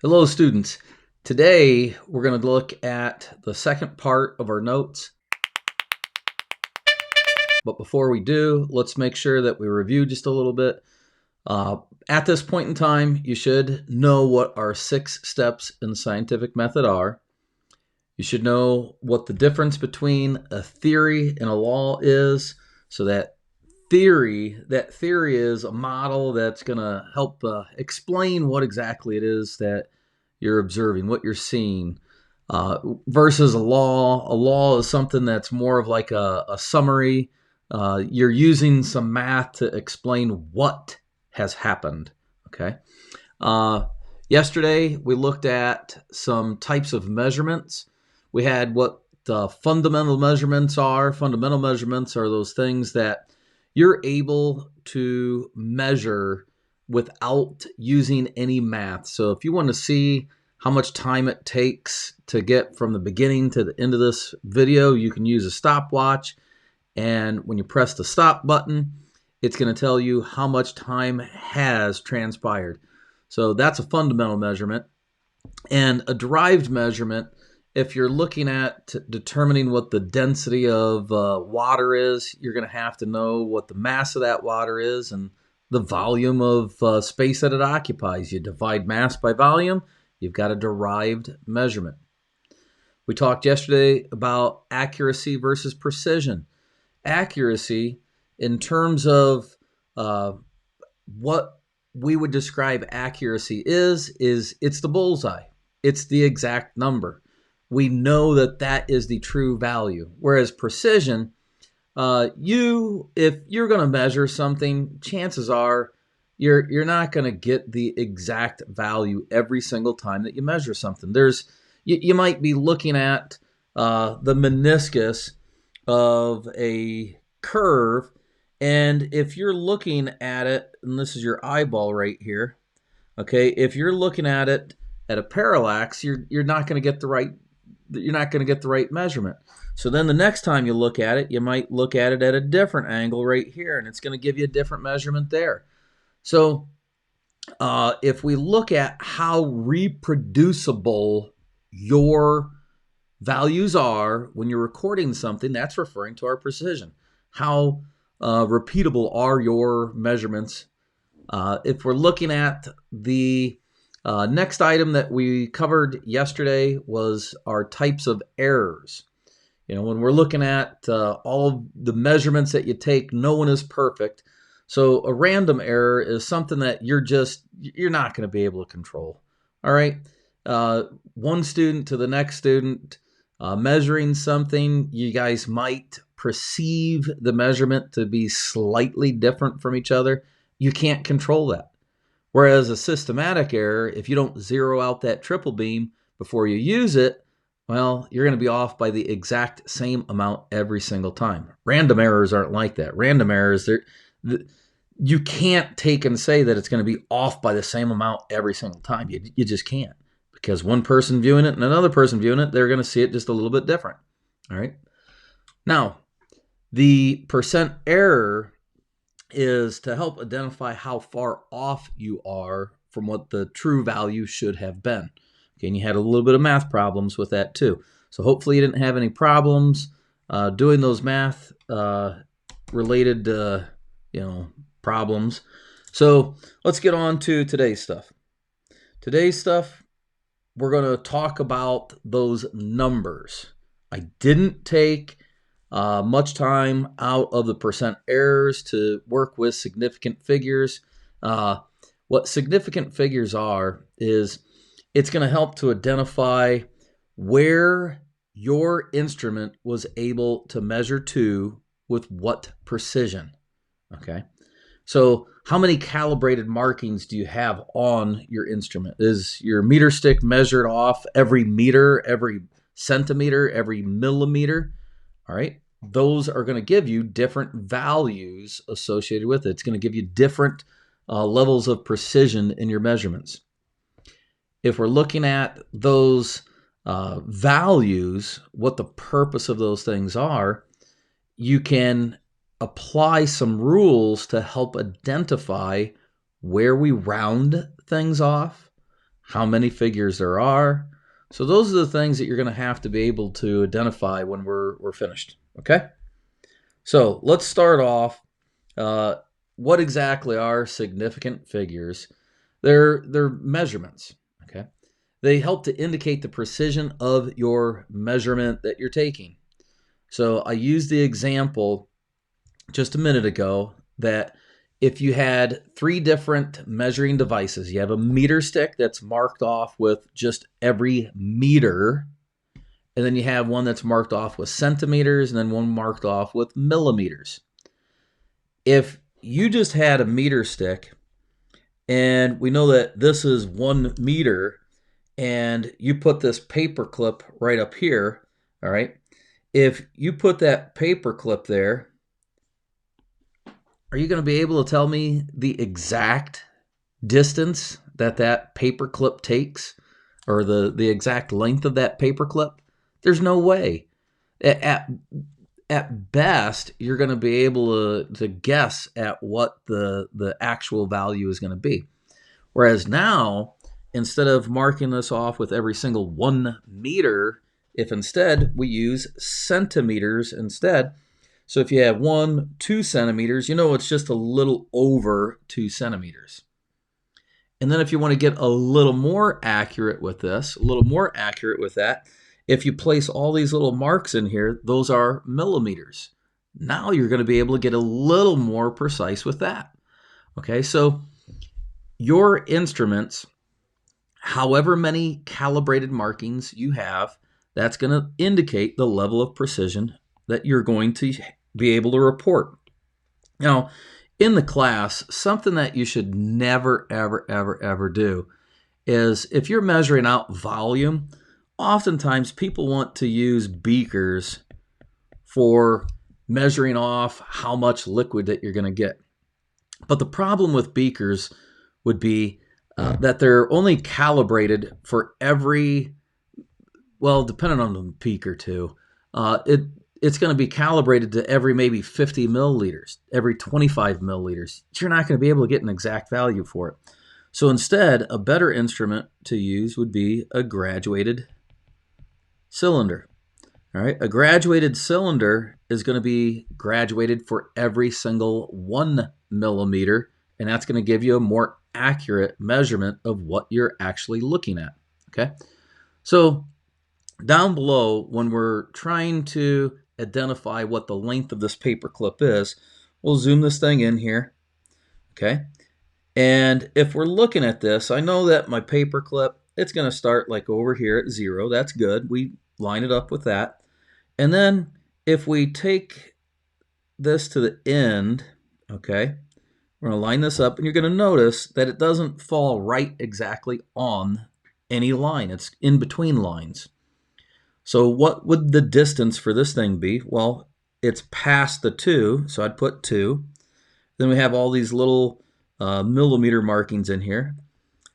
Hello, students. Today, we're going to look at the second part of our notes. But before we do, let's make sure that we review just a little bit. At this point in time, you should know what our 6 steps in the scientific method are. You should know what the difference between a theory and a law is. So that theory is a model that's going to help explain what exactly it is that you're observing, what you're seeing, versus a law. A law is something that's more of like a summary. You're using some math to explain what has happened. Okay. Yesterday, we looked at some types of measurements. We had what fundamental measurements are. Fundamental measurements are those things that you're able to measure without using any math. So if you want to see how much time it takes to get from the beginning to the end of this video, you can use a stopwatch. And when you press the stop button, it's going to tell you how much time has transpired. So that's a fundamental measurement. And a derived measurement, if you're looking at determining what the density of water is, you're going to have to know what the mass of that water is and the volume of space that it occupies. You divide mass by volume, you've got a derived measurement. We talked yesterday about accuracy versus precision. Accuracy, in terms of what we would describe accuracy is it's the bullseye. It's the exact number. We know that that is the true value. Whereas precision, if you're going to measure something, chances are you're not going to get the exact value every single time that you measure something. You might be looking at the meniscus of a curve, and if you're looking at it, and this is your eyeball right here, okay, if you're looking at it at a parallax, you're not going to get the right measurement. So then the next time you look at it, you might look at it at a different angle right here, and it's going to give you a different measurement there. So if we look at how reproducible your values are when you're recording something, that's referring to our precision. How repeatable are your measurements? If we're looking at the next item that we covered yesterday was our types of errors. When we're looking at all of the measurements that you take, no one is perfect. So a random error is something that you're not going to be able to control. All right. One student to the next student measuring something, you guys might perceive the measurement to be slightly different from each other. You can't control that. Whereas a systematic error, if you don't zero out that triple beam before you use it, well, you're going to be off by the exact same amount every single time. Random errors aren't like that. Random errors, you can't take and say that it's going to be off by the same amount every single time. You just can't, because one person viewing it and another person viewing it, they're going to see it just a little bit different. All right. Now, the percent error is to help identify how far off you are from what the true value should have been. Okay, and you had a little bit of math problems with that too. So hopefully you didn't have any problems doing those math related problems. So let's get on to today's stuff. Today's stuff, we're going to talk about those numbers. I didn't take much time out of the percent errors to work with significant figures. What significant figures are is it's going to help to identify where your instrument was able to measure to with what precision. Okay. So how many calibrated markings do you have on your instrument? Is your meter stick measured off every meter, every centimeter, every millimeter? All right. Those are going to give you different values associated with it. It's going to give you different levels of precision in your measurements. If we're looking at those values, what the purpose of those things are, you can apply some rules to help identify where we round things off, how many figures there are. So those are the things that you're going to have to be able to identify when we're finished. Okay? So let's start off. What exactly are significant figures? They're measurements. Okay? They help to indicate the precision of your measurement that you're taking. So I used the example just a minute ago that if you had 3 different measuring devices, you have a meter stick that's marked off with just every meter, and then you have one that's marked off with centimeters, and then one marked off with millimeters. If you just had a meter stick, and we know that this is 1 meter, and you put this paper clip right up here, all right? If you put that paper clip there, are you going to be able to tell me the exact distance that that paper clip takes, or the exact length of that paper clip? There's no way. At best, you're going to be able to guess at what the actual value is going to be. Whereas now, instead of marking this off with every single 1 meter, if instead we use centimeters instead. So if you have 2 centimeters, you know it's just a little over 2 centimeters. And then if you want to get a little more accurate with this, a little more accurate with that, if you place all these little marks in here, those are millimeters. Now you're going to be able to get a little more precise with that. Okay, so your instruments, however many calibrated markings you have, that's going to indicate the level of precision that you're going to be able to report. Now, in the class, something that you should never, ever, ever, ever do is if you're measuring out volume, oftentimes people want to use beakers for measuring off how much liquid that you're going to get. But the problem with beakers would be that they're only calibrated for every, well, depending on the beaker too, it's going to be calibrated to every maybe 50 milliliters, every 25 milliliters. You're not going to be able to get an exact value for it. So instead, a better instrument to use would be a graduated cylinder. All right, a graduated cylinder is going to be graduated for every single 1 millimeter, and that's going to give you a more accurate measurement of what you're actually looking at. Okay, so down below, when we're trying to identify what the length of this paper clip is, we'll zoom this thing in here. Okay, and if we're looking at this, I know that my paper clip, it's going to start like over here at 0. That's good. We line it up with that. And then if we take this to the end, okay, we're going to line this up, and you're going to notice that it doesn't fall right exactly on any line. It's in between lines. So what would the distance for this thing be? Well, it's past the 2, so I'd put 2. Then we have all these little millimeter markings in here.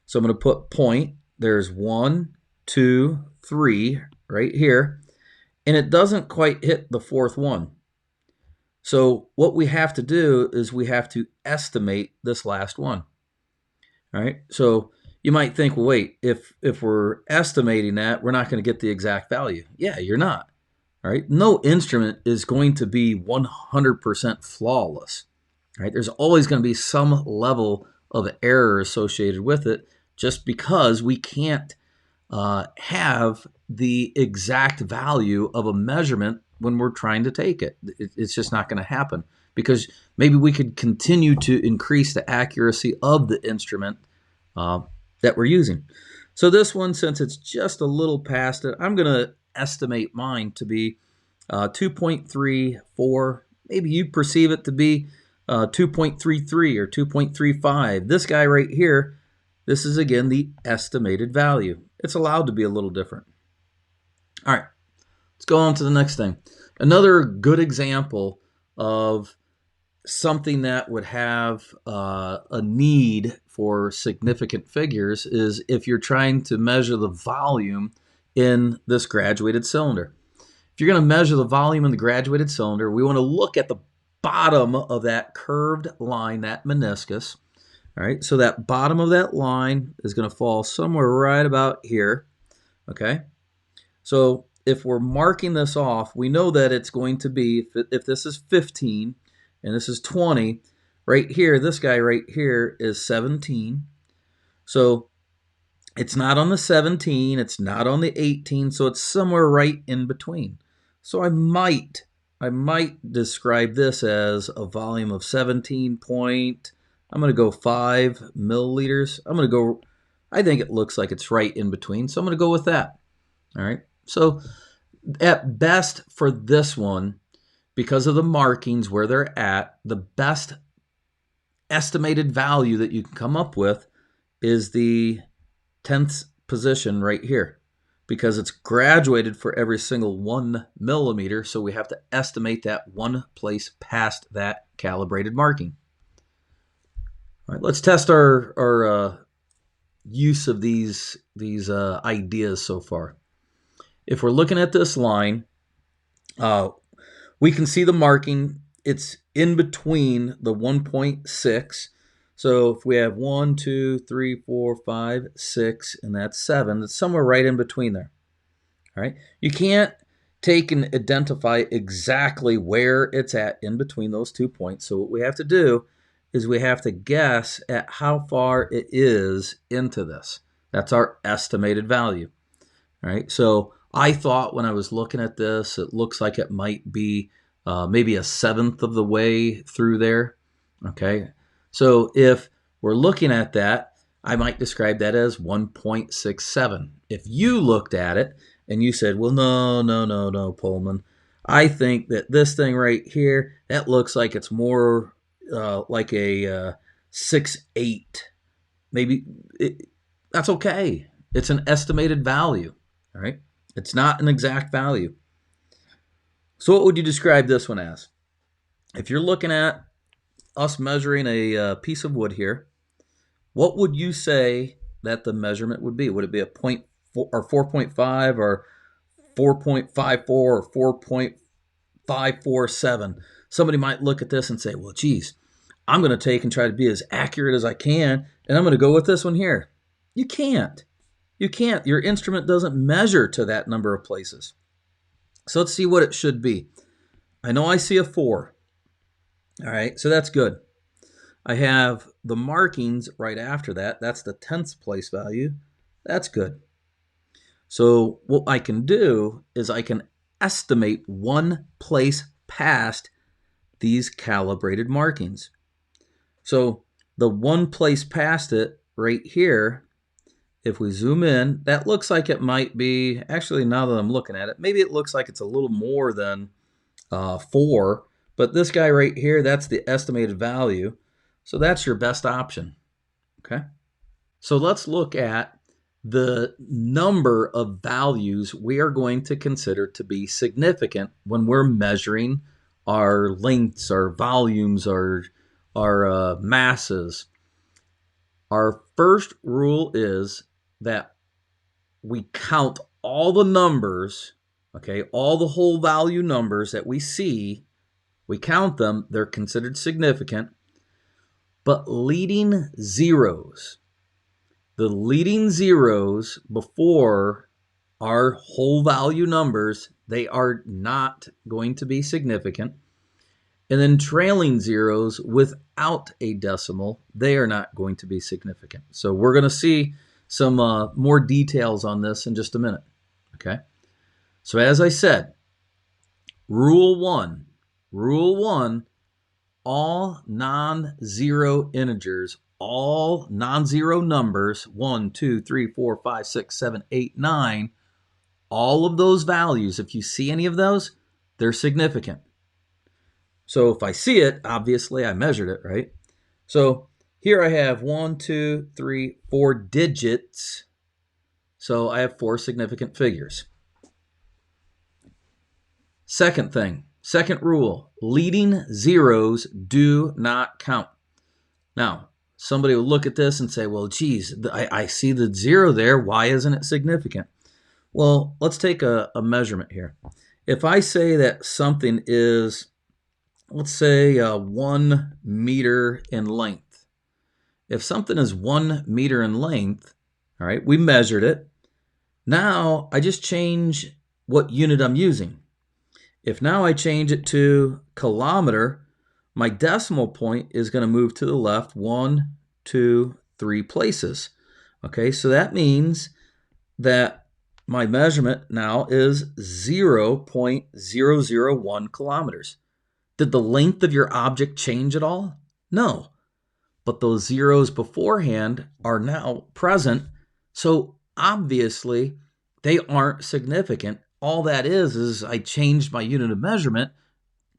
So I'm going to put point. There's 1, 2, 3 right here. And it doesn't quite hit the 4th one. So what we have to do is we have to estimate this last one. All right, so you might think, well, wait, if we're estimating that, we're not going to get the exact value. Yeah, you're not. All right, no instrument is going to be 100% flawless. All right, there's always going to be some level of error associated with it, just because we can't have the exact value of a measurement when we're trying to take it. It's just not going to happen, because maybe we could continue to increase the accuracy of the instrument that we're using. So this one, since it's just a little past it, I'm going to estimate mine to be 2.34. Maybe you perceive it to be 2.33 or 2.35. This guy right here, this is again the estimated value. It's allowed to be a little different. All right, let's go on to the next thing. Another good example of something that would have a need for significant figures is if you're trying to measure the volume in this graduated cylinder. If you're going to measure the volume in the graduated cylinder, we want to look at the bottom of that curved line, that meniscus. All right, so that bottom of that line is going to fall somewhere right about here. Okay, so if we're marking this off, we know that it's going to be, if this is 15 and this is 20, right here, this guy right here is 17. So it's not on the 17, it's not on the 18, so it's somewhere right in between. So I might describe this as a volume of 17 point, I'm going to go 5 milliliters. I think it looks like it's right in between, so I'm going to go with that. All right. So at best for this one, because of the markings where they're at, the best estimated value that you can come up with is the 10th position right here, because it's graduated for every single 1 millimeter, so we have to estimate that one place past that calibrated marking. All right, let's test our use of these ideas so far. If we're looking at this line, we can see the marking. It's in between the 1.6. So if we have 1, 2, 3, 4, 5, 6, and that's 7, it's somewhere right in between there. All right. You can't take and identify exactly where it's at in between those 2 points. So what we have to do is we have to guess at how far it is into this. That's our estimated value. All right. So I thought when I was looking at this, it looks like it might be maybe a 1/7 of the way through there. Okay. So if we're looking at that, I might describe that as 1.67. If you looked at it and you said, well, no, Pullman, I think that this thing right here, that looks like it's more like a 6.8. Maybe that's okay. It's an estimated value. All right. It's not an exact value. So what would you describe this one as? If you're looking at us measuring a piece of wood here, what would you say that the measurement would be? Would it be a 0.4 or 4.5 or 4.54 or 4.547? Somebody might look at this and say, well, geez, I'm going to take and try to be as accurate as I can, and I'm going to go with this one here. You can't. You can't. Your instrument doesn't measure to that number of places. So let's see what it should be. I know I see a 4. All right, so that's good. I have the markings right after that. That's the 10th place value. That's good. So what I can do is I can estimate one place past these calibrated markings. So the one place past it right here, if we zoom in, that looks like it might be, actually now that I'm looking at it, maybe it looks like it's a little more than 4, but this guy right here, that's the estimated value. So that's your best option, okay? So let's look at the number of values we are going to consider to be significant when we're measuring our lengths, our volumes, our masses. Our first rule is that we count all the numbers, okay, all the whole value numbers that we see, we count them, they're considered significant, but leading zeros. The leading zeros before our whole value numbers, they are not going to be significant. And then trailing zeros without a decimal, they are not going to be significant. So we're going to see some more details on this in just a minute. Okay. So as I said, rule one, all non-zero integers, all non-zero numbers, 1, 2, 3, 4, 5, 6, 7, 8, 9, all of those values, if you see any of those, they're significant. So if I see it, obviously I measured it, right? So here I have 1, 2, 3, 4 digits. So I have 4 significant figures. Second rule, leading zeros do not count. Now, somebody will look at this and say, well, geez, I see the 0 there. Why isn't it significant? Well, let's take a measurement here. If I say that something is, let's say 1 meter in length, if something is 1 meter in length, all right, we measured it. Now I just change what unit I'm using. If now I change it to kilometer, my decimal point is going to move to the left 1, 2, 3 places. Okay, so that means that my measurement now is 0.001 kilometers. Did the length of your object change at all? No, but those zeros beforehand are now present, so obviously they aren't significant. All that is I changed my unit of measurement,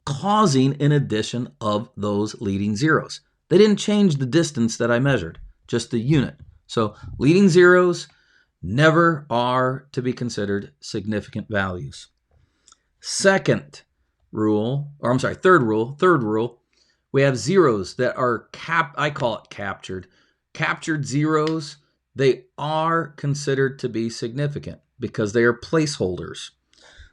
causing an addition of those leading zeros. They didn't change the distance that I measured, just the unit. So leading zeros never are to be considered significant values. Third rule, we have zeros that are I call it captured. Captured zeros, they are considered to be significant because they are placeholders.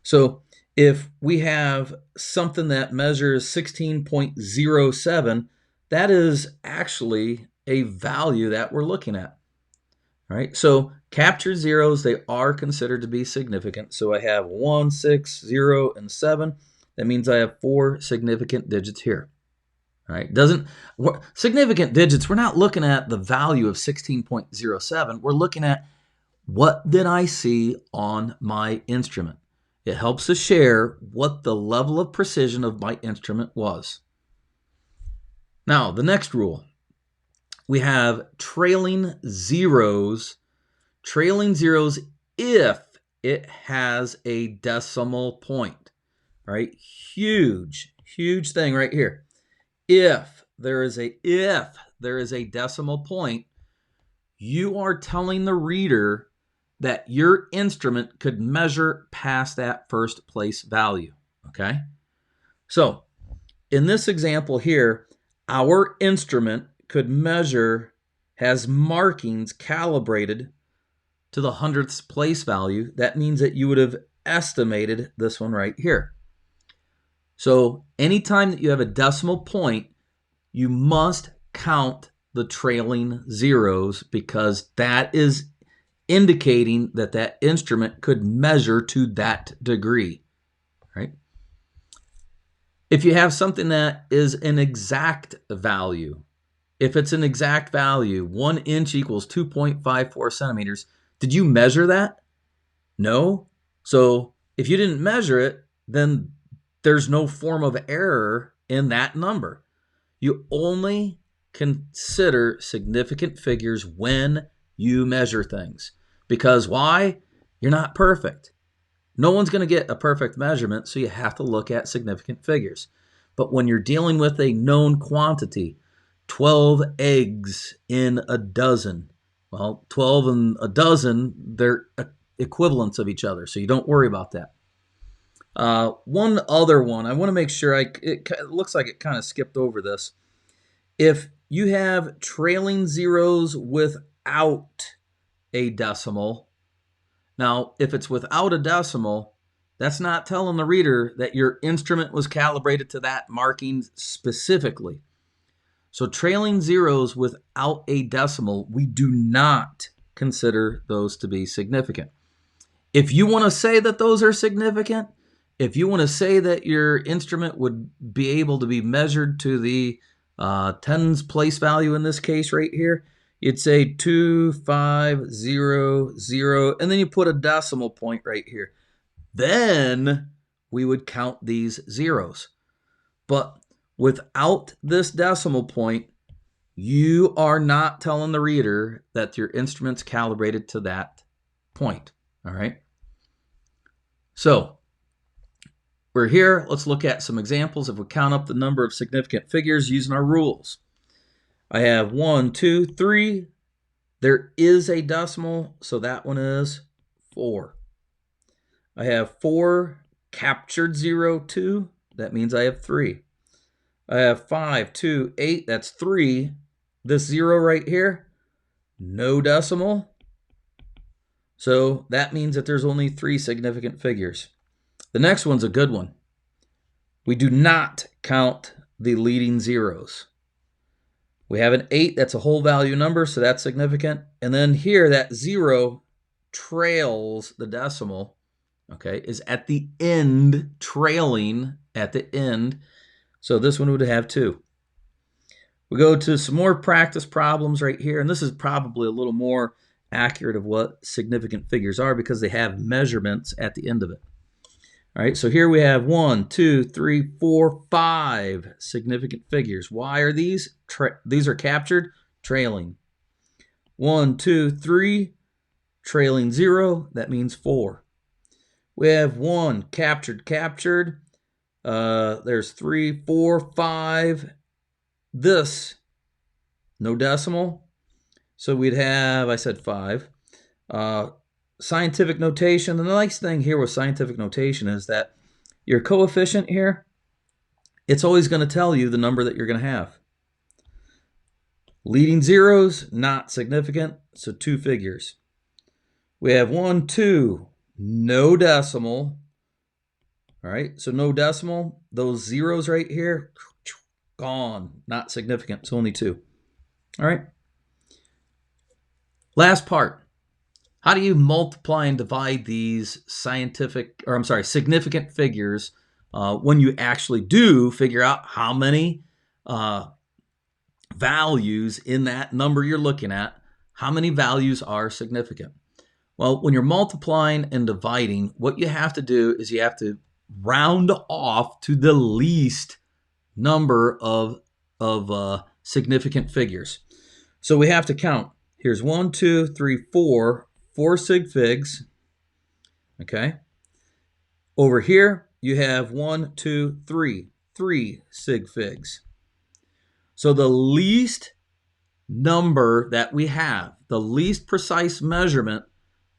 So if we have something that measures 16.07, that is actually a value that we're looking at. All right, so captured zeros, they are considered to be significant. So I have 1, 6, 0, and 7. That means I have 4 significant digits here. All right, significant digits, we're not looking at the value of 16.07. We're looking at what did I see on my instrument. It helps us share what the level of precision of my instrument was. Now, the next rule, we have trailing zeros. Trailing zeros if it has a decimal point, right? Huge thing right here. If there is a decimal point, you are telling the reader that your instrument could measure past that first place value, okay? So in this example here, our instrument could measure, has markings calibrated to the 100th place value. That means that you would have estimated this one right here. So anytime that you have a decimal point, you must count the trailing zeros because that is indicating that that instrument could measure to that degree, right? If you have something that is an exact value, if it's an exact value, 1 inch equals 2.54 centimeters, did you measure that? No. So if you didn't measure it, then there's no form of error in that number. You only consider significant figures when you measure things. Because why? You're not perfect. No one's going to get a perfect measurement, so you have to look at significant figures. But when you're dealing with a known quantity, 12 eggs in a dozen, well, 12 and a dozen, they're equivalents of each other, so you don't worry about that. One other one, I want to make sure, it looks like it kind of skipped over this. If you have trailing zeros without a decimal, now if it's without a decimal, that's not telling the reader that your instrument was calibrated to that marking specifically. So trailing zeros without a decimal, we do not consider those to be significant. If you want to say that those are significant, if you want to say that your instrument would be able to be measured to the tens place value in this case right here, you'd say 2500, and then you put a decimal point right here. Then we would count these zeros. But without this decimal point, you are not telling the reader that your instrument's calibrated to that point. All right. So we're here. Let's look at some examples if we count up the number of significant figures using our rules. I have 1, 2, 3. There is a decimal, so that one is 4. I have 4 captured 0, 2. That means I have 3. I have 5, 2, 8. That's 3. This 0 right here, no decimal. So that means that there's only 3 significant figures. The next one's a good one. We do not count the leading zeros. We have an 8, that's a whole value number, so that's significant. And then here, that 0 trails the decimal, okay, is at the end, trailing at the end. So this one would have 2. We go to some more practice problems right here, and this is probably a little more accurate of what significant figures are because they have measurements at the end of it. All right, so here we have 1, 2, 3, 4, 5 significant figures. Why are these? These are captured, trailing. 1, 2, 3, trailing 0, that means 4. We have 1, captured. There's 3, 4, 5. This, no decimal. So we'd have, I said 5. Scientific notation. The nice thing here with scientific notation is that your coefficient here, it's always going to tell you the number that you're going to have. Leading zeros, not significant, so 2 figures. We have 1, 2, no decimal. All right, so no decimal. Those zeros right here, gone, not significant, it's only 2. All right. Last part. How do you multiply and divide these significant figures when you actually do figure out how many values in that number you're looking at, how many values are significant? Well, when you're multiplying and dividing, what you have to do is you have to round off to the least number of significant figures. So we have to count. Here's 1, 2, 3, 4 sig figs. Okay. Over here, you have 1, 2, 3 sig figs. So the least number that we have, the least precise measurement,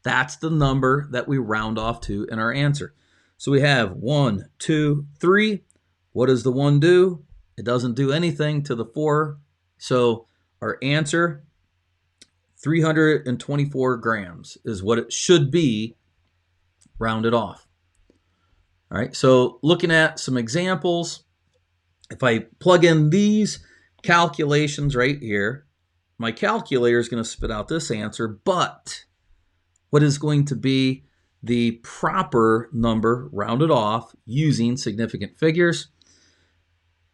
that's the number that we round off to in our answer. So we have 1, 2, 3. What does the 1 do? It doesn't do anything to the 4. So our answer, 324 grams is what it should be rounded off. All right, so looking at some examples, if I plug in these calculations right here, my calculator is going to spit out this answer, but what is going to be the proper number rounded off using significant figures?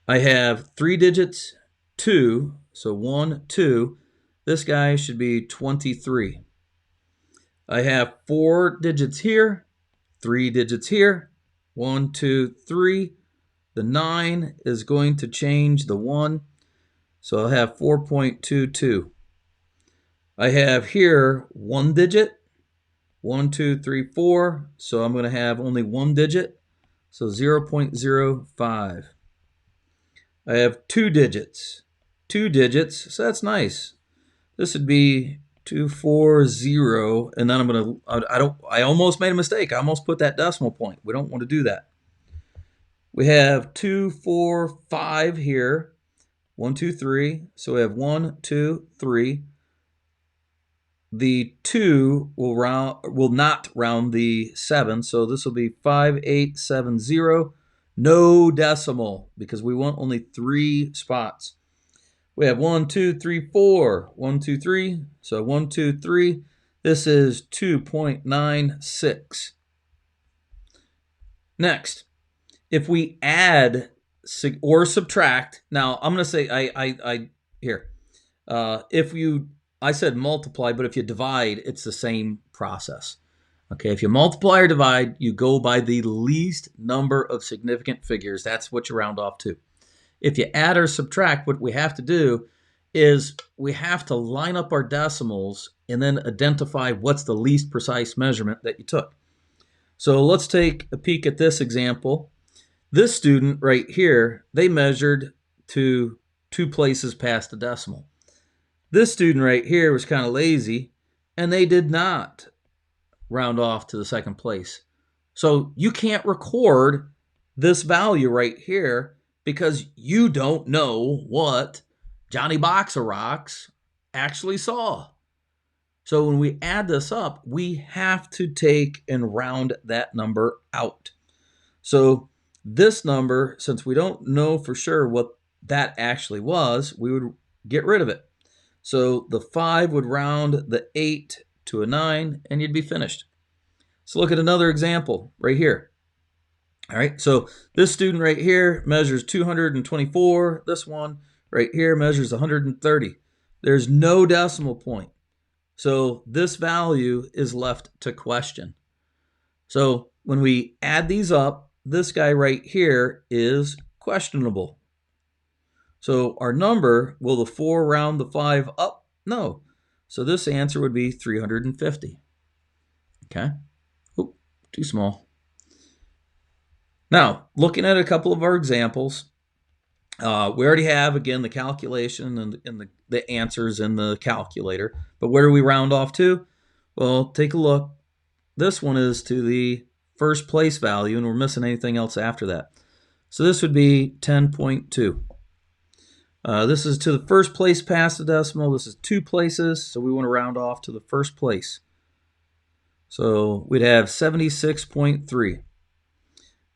I have 3 digits, 2, so 1, 2. This guy should be 23. I have 4 digits here, 3 digits here, 1, 2, 3. The 9 is going to change the 1, so I'll have 4.22. I have here 1 digit, 1, 2, 3, 4, so I'm going to have only 1 digit, so 0.05. I have 2 digits, so that's nice. This would be 240, and then I'm going to, I almost made a mistake. I almost put that decimal point. We don't want to do that. We have 2, 4, 5 here. 1, 2, 3. So we have 1, 2, 3. The 2 will not round the 7, so this will be 5870. No decimal because we want only 3 spots. We have 1, 2, 3, 4. 1, 2, 3. So 1, 2, 3. This is 2.96. Next, if we add or subtract, now I'm going to say here. I said multiply, but if you divide, it's the same process. Okay, if you multiply or divide, you go by the least number of significant figures. That's what you round off to. If you add or subtract, what we have to do is we have to line up our decimals and then identify what's the least precise measurement that you took. So let's take a peek at this example. This student right here, they measured to 2 places past the decimal. This student right here was kind of lazy, and they did not round off to the second place. So you can't record this value right here because you don't know what Johnny Box of Rocks actually saw. So when we add this up, we have to take and round that number out. So this number, since we don't know for sure what that actually was, we would get rid of it. So the 5 would round the 8 to a 9, and you'd be finished. So look at another example right here. All right, so this student right here measures 224. This one right here measures 130. There's no decimal point. So this value is left to question. So when we add these up, this guy right here is questionable. So our number, will the 4 round the 5 up? No. So this answer would be 350. Okay. Oop, too small. Now, looking at a couple of our examples, we already have, again, the calculation and the answers in the calculator. But where do we round off to? Well, take a look. This one is to the first place value, and we're missing anything else after that. So this would be 10.2. This is to the first place past the decimal. This is 2 places, so we want to round off to the first place. So we'd have 76.3.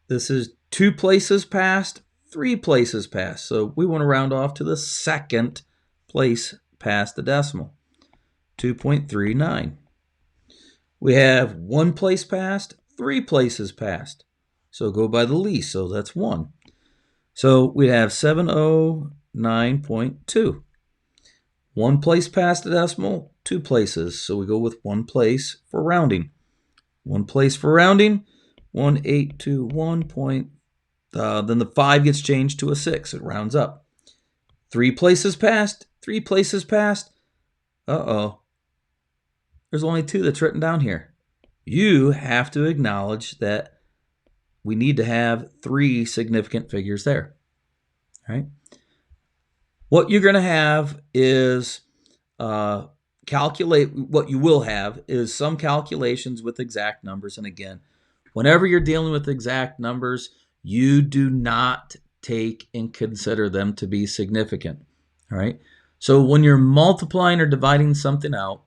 This is 2 places past, 3 places past. So we want to round off to the second place past the decimal, 2.39. We have 1 place past, 3 places past. So go by the least, so that's 1. So we have 709.2. 1 place past the decimal, 2 places. So we go with 1 place for rounding. 1 place for rounding, 1821. Then the 5 gets changed to a 6. It rounds up. 3 places past, 3 places past. Uh-oh. There's only 2 that's written down here. You have to acknowledge that we need to have 3 significant figures there. All right. What you're going to have is calculate. What you will have is some calculations with exact numbers. And again, whenever you're dealing with exact numbers, you do not take and consider them to be significant. All right. So when you're multiplying or dividing something out,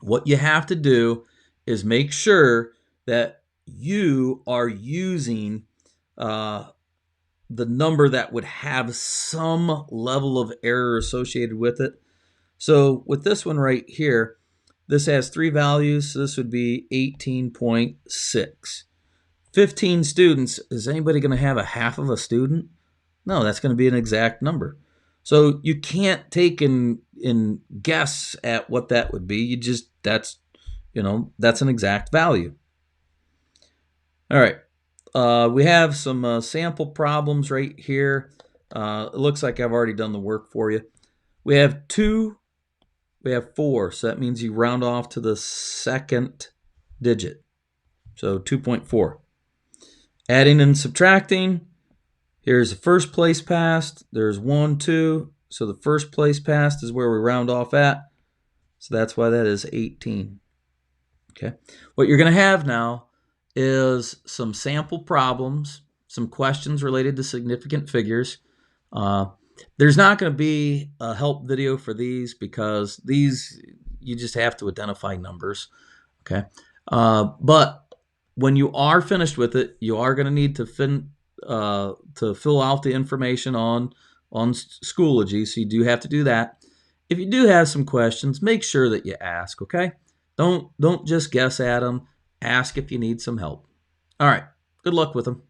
what you have to do is make sure that you are using the number that would have some level of error associated with it. So with this one right here, this has 3 values. So this would be 18.6. 15 students. Is anybody going to have a half of a student? No, that's going to be an exact number. So you can't take and guess at what that would be. You just, that's an exact value. All right. We have some sample problems right here. It looks like I've already done the work for you. We have 2, we have 4, so that means you round off to the second digit. So 2.4. Adding and subtracting, here's the first place past. There's 1, 2, so the first place past is where we round off at. So that's why that is 18. Okay. What you're going to have now is some sample problems, some questions related to significant figures. There's not going to be a help video for these because these, you just have to identify numbers. Okay. But when you are finished with it, you are going to need to fill out the information on Schoology. So you do have to do that. If you do have some questions, make sure that you ask. Okay. Don't just guess at them. Ask if you need some help. All right. Good luck with them.